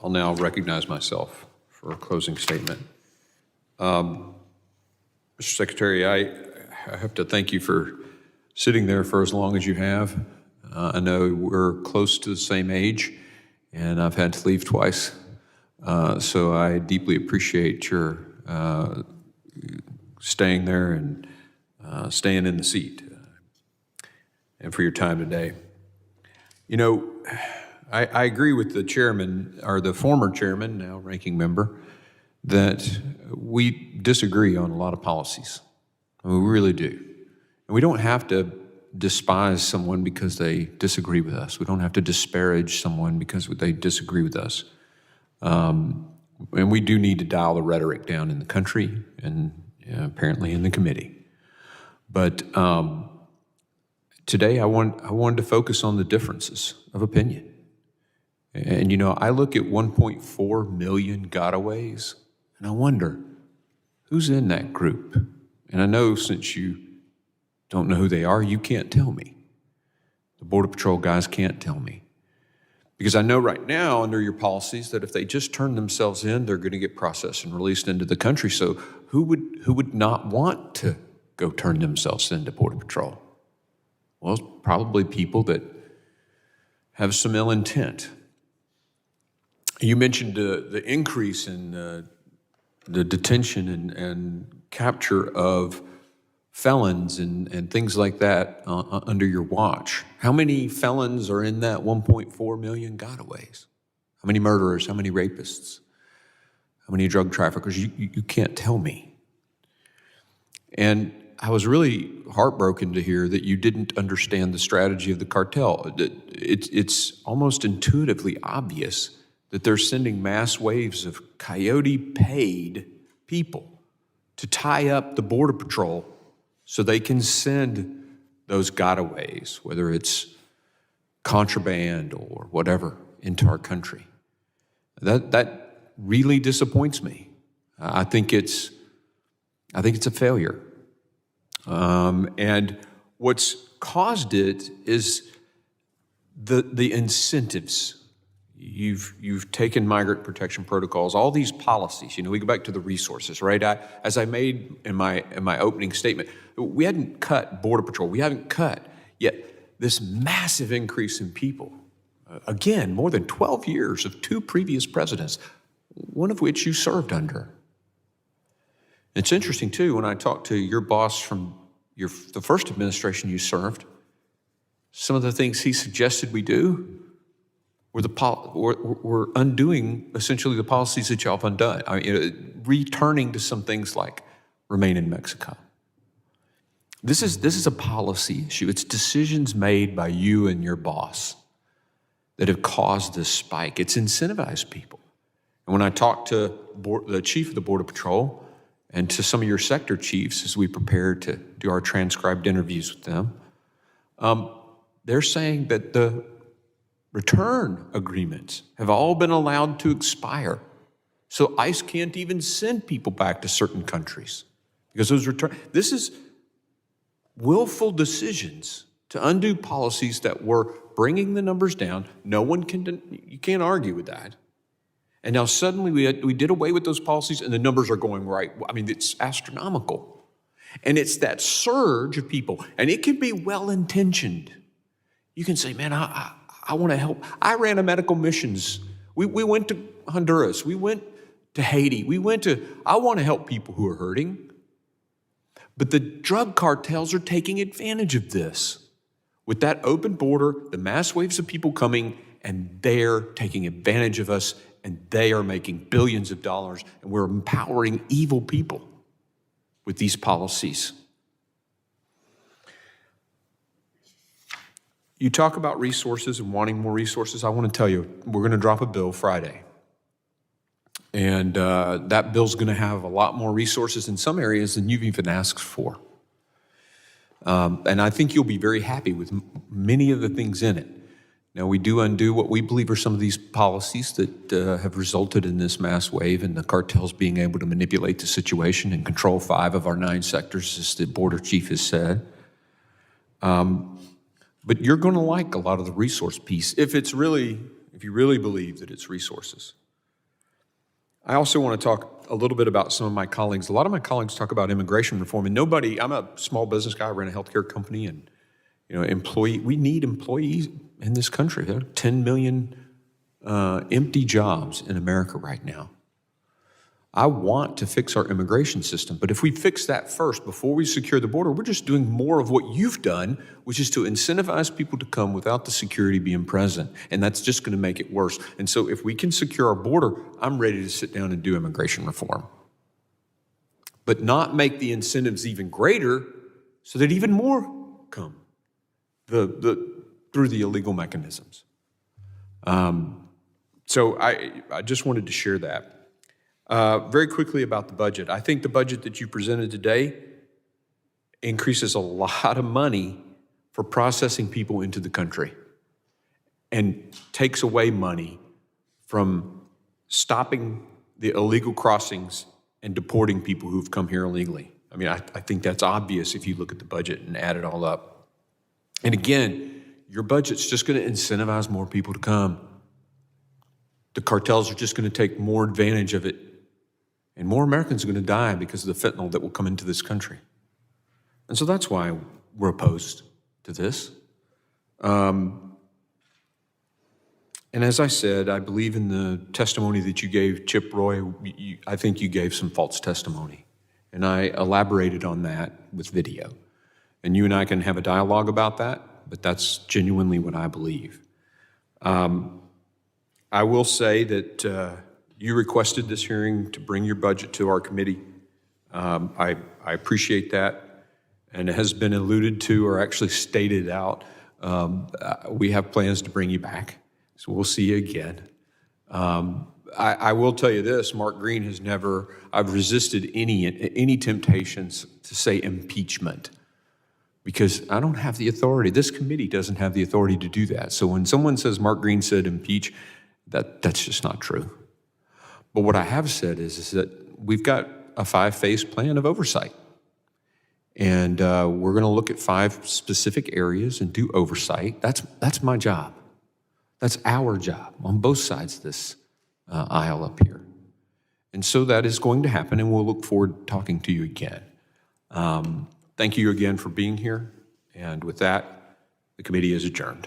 I'll now recognize myself for a closing statement. Mr. Secretary, I have to thank you for sitting there for as long as you have. I know we're close to the same age, and I've had to leave twice. So I deeply appreciate your staying there and staying in the seat, and for your time today. You know, I agree with the chairman, or the former chairman, now ranking member, that we disagree on a lot of policies. I mean, we really do. And we don't have to despise someone because they disagree with us. We don't have to disparage someone because they disagree with us. And we do need to dial the rhetoric down in the country and apparently in the committee. But today I wanted to focus on the differences of opinion. And you know, I look at 1.4 million gotaways, and I wonder, who's in that group? And I know since you don't know who they are, you can't tell me. The Border Patrol guys can't tell me. Because I know right now, under your policies, that if they just turn themselves in, they're going to get processed and released into the country. So who would not want to go turn themselves into Border Patrol? Well, it's probably people that have some ill intent. You mentioned the increase in the detention and capture of felons and things like that under your watch. How many felons are in that 1.4 million gotaways? How many murderers? How many rapists? How many drug traffickers? You can't tell me. And I was really heartbroken to hear that you didn't understand the strategy of the cartel. It's almost intuitively obvious that they're sending mass waves of coyote-paid people to tie up the Border Patrol so they can send those gotaways, whether it's contraband or whatever, into our country. That really disappoints me. I think it's a failure. And what's caused it is the incentives. You've taken migrant protection protocols, all these policies. You know, we go back to the resources, right? As I made in my opening statement, we hadn't cut Border Patrol. We haven't cut yet this massive increase in people. Again, more than 12 years of 2 previous presidents, one of which you served under. It's interesting too, when I talked to your boss from the first administration you served, some of the things he suggested we do were undoing essentially the policies that y'all have undone. I mean, returning to some things like remain in Mexico. This is a policy issue. It's decisions made by you and your boss that have caused this spike. It's incentivized people. And when I talked to the chief of the Border Patrol and to some of your sector chiefs as we prepared to do our transcribed interviews with them, they're saying that the return agreements have all been allowed to expire. So ICE can't even send people back to certain countries because those this is willful decisions to undo policies that were bringing the numbers down. You can't argue with that. And now suddenly we did away with those policies and the numbers are going right. I mean, it's astronomical. And it's that surge of people, and it can be well-intentioned. You can say, man, I want to help. I ran a medical missions. We went to Honduras. We went to Haiti. I want to help people who are hurting. But the drug cartels are taking advantage of this. With that open border, the mass waves of people coming, and they're taking advantage of us, and they are making billions of dollars, and we're empowering evil people with these policies. You talk about resources and wanting more resources. I want to tell you, we're going to drop a bill Friday. And that bill's going to have a lot more resources in some areas than you've even asked for. And I think you'll be very happy with many of the things in it. Now, we do undo what we believe are some of these policies that have resulted in this mass wave and the cartels being able to manipulate the situation and control 5 of our 9 sectors, as the border chief has said. But you're going to like a lot of the resource piece if you really believe that it's resources. I also want to talk a little bit about some of my colleagues. A lot of my colleagues talk about immigration reform, and I'm a small business guy, I run a healthcare company, and we need employees in this country. There are 10 million empty jobs in America right now. I want to fix our immigration system, but if we fix that first before we secure the border, we're just doing more of what you've done, which is to incentivize people to come without the security being present, and that's just going to make it worse. And so if we can secure our border, I'm ready to sit down and do immigration reform, but not make the incentives even greater so that even more come through the illegal mechanisms. So I just wanted to share that. Very quickly about the budget. I think the budget that you presented today increases a lot of money for processing people into the country and takes away money from stopping the illegal crossings and deporting people who've come here illegally. I mean, I think that's obvious if you look at the budget and add it all up. And again, your budget's just going to incentivize more people to come. The cartels are just going to take more advantage of it. And more Americans are going to die because of the fentanyl that will come into this country. And so that's why we're opposed to this. And as I said, I believe in the testimony that you gave, Chip Roy. I think you gave some false testimony. And I elaborated on that with video. And you and I can have a dialogue about that, but that's genuinely what I believe. I will say that you requested this hearing to bring your budget to our committee. I appreciate that, and it has been alluded to or actually stated out. We have plans to bring you back, so we'll see you again. I will tell you this, Mark Green has never, I've resisted any temptations to say impeachment because I don't have the authority. This committee doesn't have the authority to do that. So when someone says Mark Green said impeach, that's just not true. But what I have said is that we've got a 5-phase plan of oversight. And we're going to look at 5 specific areas and do oversight. That's my job. That's our job on both sides of this aisle up here. And so that is going to happen, and we'll look forward to talking to you again. Thank you again for being here. And with that, the committee is adjourned.